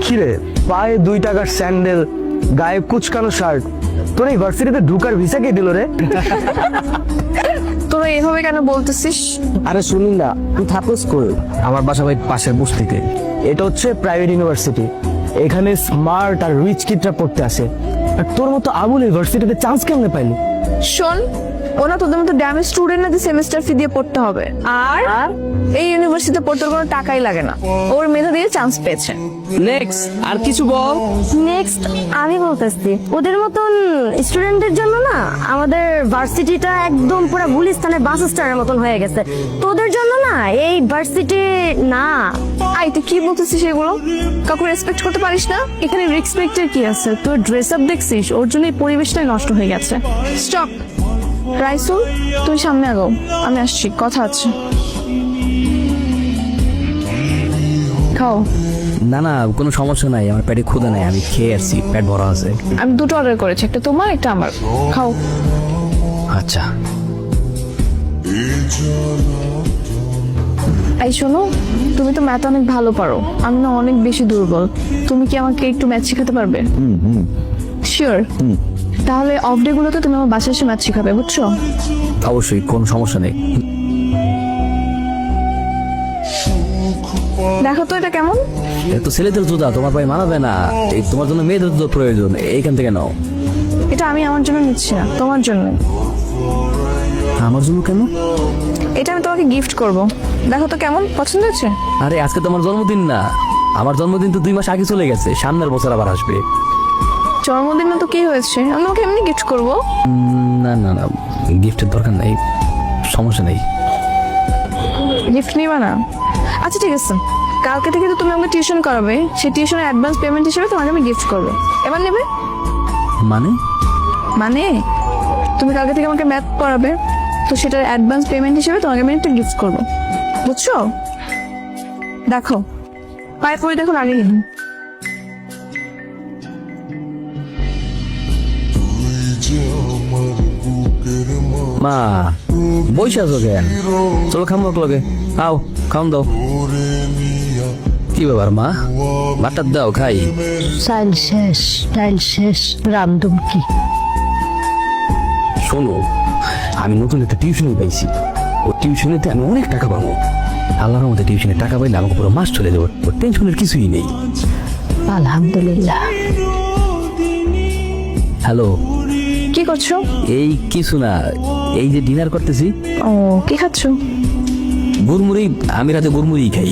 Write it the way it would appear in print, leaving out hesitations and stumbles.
কিরে, পায়ে 2 টাকার স্যান্ডেল, গায়ে কুচকানো শার্ট, তোর এই ভার্সিটিতে ঢুকার ভিসা কে দিল রে? তোরা এভাবে কেন বলতেছিস? আরে শুনি না, তুই থাকোস কই? আমার বাসা ভাই পাশের বস্তিতে। এটা হচ্ছে প্রাইভেট ইউনিভার্সিটি, এখানে স্মার্ট আর রিচ কিডরা পড়তে আসে। আর তোর মতো আবুল ইউনিভার্সিটিতে চান্স কেমনে পাইলি? শোন, ওনা তোদের মতো ড্যামেজ স্টুডেন্ট না যে সেমিস্টার ফি দিয়ে পড়তে হবে। আর এই ইউনিভার্সিটিতে পড়তে ওর কোনো টাকাই লাগে না, ওর মেধা দিয়ে চান্স পেয়েছে। নেক্সট আর কিছু বল। নেক্সট আমি বলতেছি, ওদের মতন স্টুডেন্টদের জন্য না আমাদের ভার্সিটিটা একদম পুরো গুলিস্তানের বাস স্ট্যান্ডের মতন হয়ে গেছে। তোদের জন্য না এই ভার্সিটি না। আই তুই কি বলতেছিস এগুলো? কাউকে রেসপেক্ট করতে পারিস না? এখানে রেসপেক্টের কি আছে? তোর ড্রেস আপ দেখছিস, ওর জন্য এই পরিবেশটাই নষ্ট হয়ে গেছে। স্টপ। রাইসুল, তুই সামনে আগাও, আমি আসছি, কথা আছে। খাও। না না, কোনো সমস্যা নাই, আমার পেটে ক্ষুধা নাই, আমি খেয়ে আসছি, পেট ভরা আছে। আমি দুটো অর্ডার করেছি, একটা তোমার একটা আমার। খাও। আচ্ছা। এই শোনো, তুমি তো ম্যাথ অনেক ভালো পারো, আমি না অনেক বেশি দুর্বল। তুমি কি আমাকে একটু ম্যাথ শেখাতে পারবে? শিওর? তাহলে অফ ডে গুলোতে তুমি আমার বাসায় এসে ম্যাথ শেখাবে, বুঝছো? অবশ্যই, কোনো সমস্যা নেই। দেখো তো এটা কেমন? এটা তো ছেলেদের জুতা, তোমার পায়ে মানাবে না, এই তোমার জন্য মেয়েদের জুতো প্রয়োজন, এইখান থেকে নাও। এটা আমি আমার জন্য নিচ্ছি না, তোমার জন্য। আমার জন্য কেন? এটা আমি তোমাকে গিফট করব, দেখো তো কেমন, পছন্দ হয়েছে? আরে আজকে তো আমার জন্মদিন না, আমার জন্মদিন তো 2 মাস আগে চলে গেছে, সামনের বছর আবার আসবে। জন্মদিনে তো কি হয়েছে, আমি তোমাকে এমনি গিফট করব। না না না, গিফটের দরকার নেই, সমস্যা নেই। গিফট নিবা না? আচ্ছা ঠিক আছে, কালকে থেকে তো তুমি আমাকে টিউশন করাবে, সেই টিউশনের অ্যাডভান্স পেমেন্ট হিসেবে তোমাকে আমি গিফট করবো। এবার নেবে? মানে? মানে তুমি কালকে থেকে আমাকে ম্যাথ পড়াবে, তো সেটার অ্যাডভান্স পেমেন্ট হিসেবে তোমাকে আমি একটা গিফট করবো, বুঝছো? দেখো, পায়ে পরে দেখো, লাগে নি? মা বসে আছো কেন? চলো খামো লগে, আও খাওন দাও। কি ব্যাপার মা, ভাতটা দাও খাই। টাইল শেষ রামদুম কি? শোনো, আমি নতুন একটা টিউশন পাইছি, ও টিউশনেতে আমি অনেক টাকা পাবো। আল্লাহর মধ্যে টিউশনে টাকা পাইলে আমাকে পুরো মাস চলে যাবো, ওর টেনশনের কিছুই নেই। আলহামদুলিল্লাহ। হ্যালো, কি করছো? এই কিছু না, এই যে ডিনার করতেছি। ও, কি খাচ্ছো? গুড়মুড়ি, আমি রাতে গুড়মুড়ি খাই।